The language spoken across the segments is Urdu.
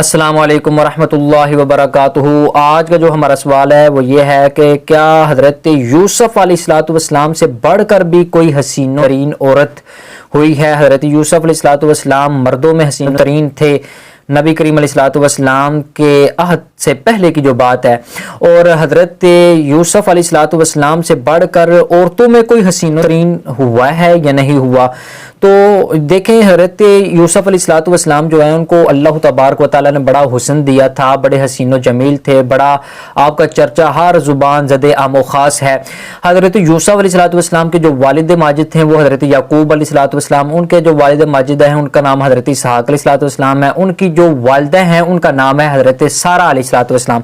السلام علیکم ورحمۃ اللہ وبرکاتہ۔ آج کا جو ہمارا سوال ہے وہ یہ ہے کہ کیا حضرت یوسف علیہ السلام سے بڑھ کر بھی کوئی حسین ترین عورت ہوئی ہے؟ حضرت یوسف علیہ السلام مردوں میں حسین ترین تھے، نبی کریم علیہ السلام کے عہد سے پہلے کی جو بات ہے، اور حضرت یوسف علیہ السلام سے بڑھ کر عورتوں میں کوئی حسین ترین ہوا ہے یا نہیں ہوا؟ تو دیکھیں، حضرت یوسف علیہ السلام جو ہیں ان کو اللہ تبارک و تعالیٰ نے بڑا حسن دیا تھا، بڑے حسین و جمیل تھے، بڑا آپ کا چرچا ہر زبان زد عام و خاص ہے۔ حضرت یوسف علیہ السلام کے جو والد ماجد تھے وہ حضرت یعقوب علیہ السلام، ان کے جو والد ماجد ہیں ان کا نام حضرت اسحاق علیہ السلام ہے، ان کی جو والدہ ہیں ان کا نام ہے حضرت سارہ علیہ السلام۔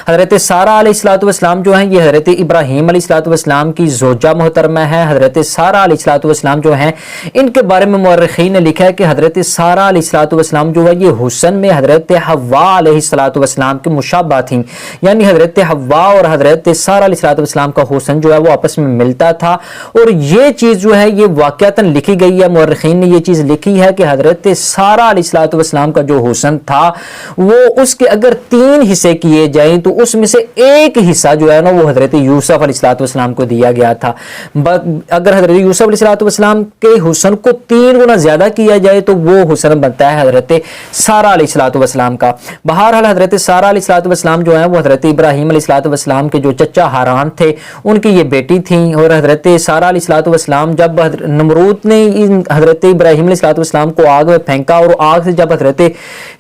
حضرت سارہ علیہ السلام جو ہیں یہ حضرت ابراہیم علیہ السلام کی زوجہ محترمہ ہے۔ حضرت سارہ علیہ السلام جو ہیں ان کے بارے میں مورخین نے لکھا ہے کہ حضرت سارہ علیہ السلام جو ہے یہ حسن میں حضرت حوا علیہ السلام کی مشابہ تھیں، یعنی حضرت حوا اور حضرت سارہ علیہ السلام کا حسن جو ہے وہ آپس میں ملتا تھا، اور یہ چیز جو ہے یہ واقعتاً لکھی گئی ہے، مورخین نے یہ چیز لکھی ہے کہ حضرت سارہ علیہ السلام کا جو حسن تھا وہ اس کے اگر 3 حصے کیے جائیں تو اس میں سے ایک حصہ جو ہے نا وہ حضرت یوسف علیہ السلام کو دیا گیا تھا۔ اگر حضرت یوسف علیہ السلام کے حسن کو 3 گنا زیادہ کیا جائے تو وہ حسن بنتا ہے حضرت سارہ علیہ السلام کا۔ بہرحال حضرت سارہ علیہ السلام جو ہیں وہ حضرت ابراہیم علیہ السلام کے جو چچا ہاران تھے ان کی یہ بیٹی تھیں، اور حضرت سارہ علیہ السلام جب نمرود نے حضرت ابراہیم علیہ السلام کو آگ میں پھینکا اور آگ سے جب حضرت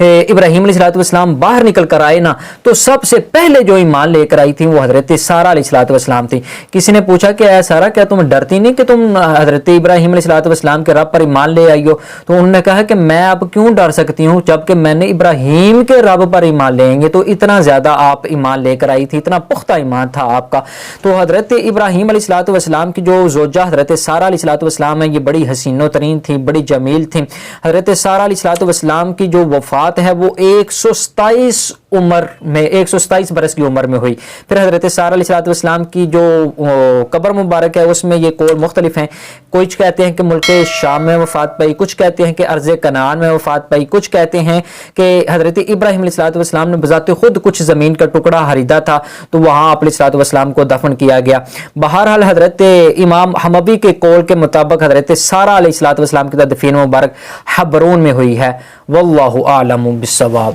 ابراہیم علیہ السلام باہر نکل کر آئے نا تو سب سے پہلے جو ایمان لے کر آئی تھی وہ حضرت سارہ علیہ السلام تھی۔ کسی نے پوچھا کہ اے سارہ، کیا تم ڈرتی نہیں کہ تم حضرت ابراہیم علیہ السلام کے رب پر ایمان لے آئی ہو؟ تو انہوں نے کہا کہ میں اب کیوں ڈر سکتی ہوں، جبکہ میں نے ابراہیم کے رب پر ایمان لیں گے تو اتنا زیادہ آپ ایمان لے کر آئی تھی، اتنا پختہ ایمان تھا آپ کا۔ تو حضرت ابراہیم علیہ السلام کی جو زوجہ حضرت سارہ علیہ السلام ہے یہ بڑی حسین و ترین تھی، بڑی جمیل تھی۔ حضرت سارہ علیہ السلام کی جو وفات ہے وہ 127 برس کی عمر میں ہوئی۔ پھر حضرت سارہ علیہ السلام کی جو قبر مبارک ہے اس میں یہ قول مختلف ہیں، کچھ کہتے ہیں کہ ملک شام میں وفات پائی، کچھ کہتے ہیں کہ ارض کنعان میں وفات پائی، کچھ کہتے ہیں کہ حضرت ابراہیم علیہ السلام نے بذات خود کچھ زمین کا ٹکڑا خریدا تھا تو وہاں آپ علیہ السلام کو دفن کیا گیا۔ بہرحال حضرت امام حمبی کے قول کے مطابق حضرت سارہ علیہ السلام کی تدفین مبارک حبرون میں ہوئی ہے۔ واللہ اعلم بالصواب۔